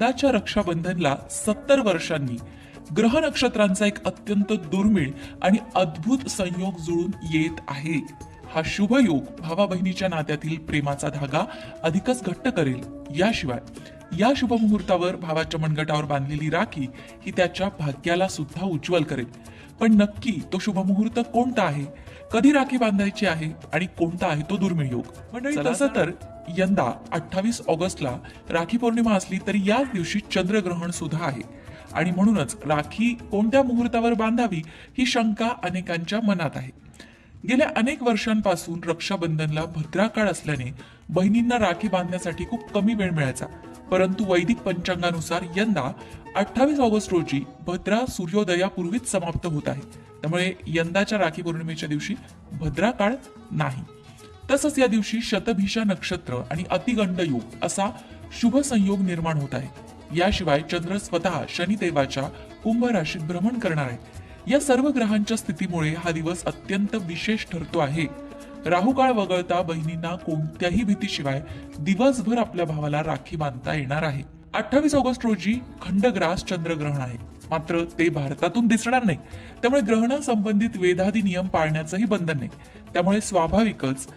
यंदाच्या रक्षाबंधनला 70 वर्षांनी ग्रह नक्षत्रांचा एक अत्यंत दुर्मिळ आणि अद्भुत संयोग जुळून येत आहे. हा शुभ योग भावा बहिणीच्या नात्यातील प्रेमाचा धागा अधिकच घट्ट करेल. याशिवाय या शुभ मुहूर्तावर भावाच्या मनगटावर बांधलेली राखी ही त्याच्या भाग्याला सुद्धा उज्ज्वल करेल. पण नक्की तो शुभ मुहूर्त कोणता आहे, कधी राखी बांधायची आहे आणि कोणता आहे तो दुर्मिळ योग? मंडळी, तसं तर यंदा 28 ऑगस्टला राखी पौर्णिमा असली तरी याच दिवशी चंद्रग्रहण सुद्धा आहे आणि म्हणूनच राखी कोणत्या मुहूर्तावर बांधावी ही शंका अनेकांच्या मनात आहे. गेल्या अनेक वर्षांपासून रक्षाबंधनला भद्रा काळ असल्याने बहिणींना राखी बांधण्यासाठी खूप कमी वेळ मिळायचा. परंतु वैदिक पंचांगानुसार यंदा 28 ऑगस्ट रोजी भद्रा सूर्योदयापूर्वीच समाप्त होत आहे. त्यामुळे यंदाच्या राखी पौर्णिमेच्या दिवशी भद्रा काळ नाही. तसंच या दिवशी शतभिषा नक्षत्र आणि अतिगंड योग असा शुभ संयोग निर्माण होत आहे. याशिवाय चंद्र स्वतः शनिदेवाच्या कुंभ राशीत भ्रमण करणार आहे. या सर्व ग्रहांच्या स्थितीमुळे हा दिवस अत्यंत विशेष ठरतो आहे. राहुकाळ वगळता बहिणींना कोणत्याही भीतीशिवाय दिवसभर आपल्या भावाला राखी बांधता येणार आहे. 28 ऑगस्ट रोजी खंडग्रास चंद्रग्रहण आहे, मात्र ते भारतातून दिसणार नाही. त्यामुळे ग्रहणासंबंधित वेधादी नियम पाळण्याचंही बंधन नाही. त्यामुळे स्वाभाविकच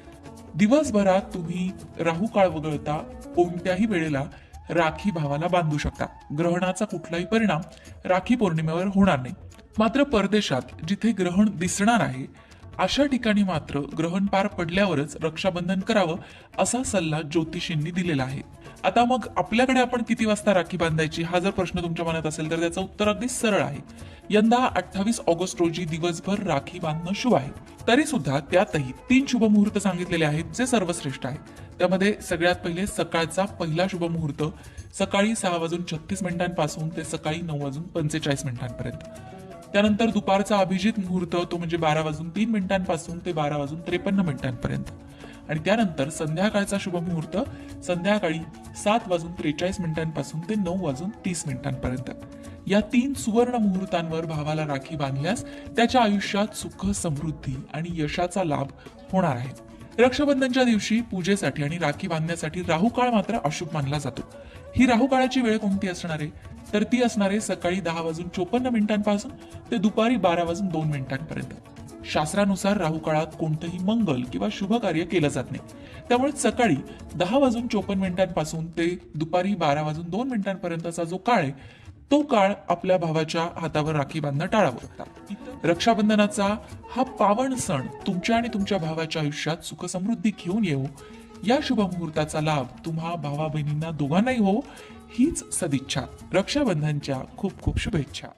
दिवसभरात तुम्ही राहुकाळ वगळता कोणत्याही वेळेला राखी भावाला बांधू शकता. ग्रहणाचा कुठलाही परिणाम राखी पौर्णिमेवर होणार नाही. मात्र परदेशात जिथे ग्रहण दिसणार आहे अशा ठिकाणी मात्र ग्रहण पार पडल्यावरच रक्षाबंधन करावं असा सल्ला ज्योतिषींनी दिलेला आहे. आता मग आपल्याकडे आपण किती वाजता राखी बांधायची हा जर प्रश्न तुमच्या मनात असेल तर त्याचं उत्तर अगदी सरळ आहे. यंदा 28 ऑगस्ट रोजी दिवसभर राखी बांधणं शुभ आहे. तरी सुद्धा त्यातही 3 शुभ मुहूर्त सांगितलेले आहेत जे सर्वश्रेष्ठ आहे. त्यामध्ये सगळ्यात पहिले सकाळचा पहिला शुभ मुहूर्त सकाळी 6:36 ते सकाळी 9:45 त्यानंतर दुपारचा अभिजित मुहूर्त तो म्हणजे 12:03 ते 12:53 आणि त्यानंतर संध्याकाळचा शुभ मुहूर्त संध्याकाळी 7:43 ते 9:30 या 3 सुवर्ण मुहूर्तांवर भावाला राखी बांधल्यास त्याच्या आयुष्यात सुख, समृद्धी आणि यशाचा लाभ होणार आहे. रक्षाबंधनच्या दिवशी पूजेसाठी आणि राखी बांधण्यासाठी राहुकाळ मात्र अशुभ मानला जातो. ही राहुकाळाची वेळ कोणती असणार आहे तर ती असणार आहे सकाळी 10:54 ते दुपारी 12:02 शास्त्रानुसार राहुकाळात कोणतंही मंगल किंवा शुभ कार्य केलं जात नाही. त्यामुळे सकाळी 10:54 ते दुपारी 12:02 जो काळ आहे तो काळ आपल्या भावाच्या हातावर राखी बांधणं टाळावं. रक्षाबंधनाचा हा पावन सण तुमच्या आणि तुमच्या भावाच्या आयुष्यात सुख समृद्धी घेऊन येऊ, या शुभ मुहूर्ताचा लाभ तुम्हा भावा बहिणींना दोघांनाही हो हीच सदिच्छा. रक्षाबंधनच्या खूप खूप शुभेच्छा.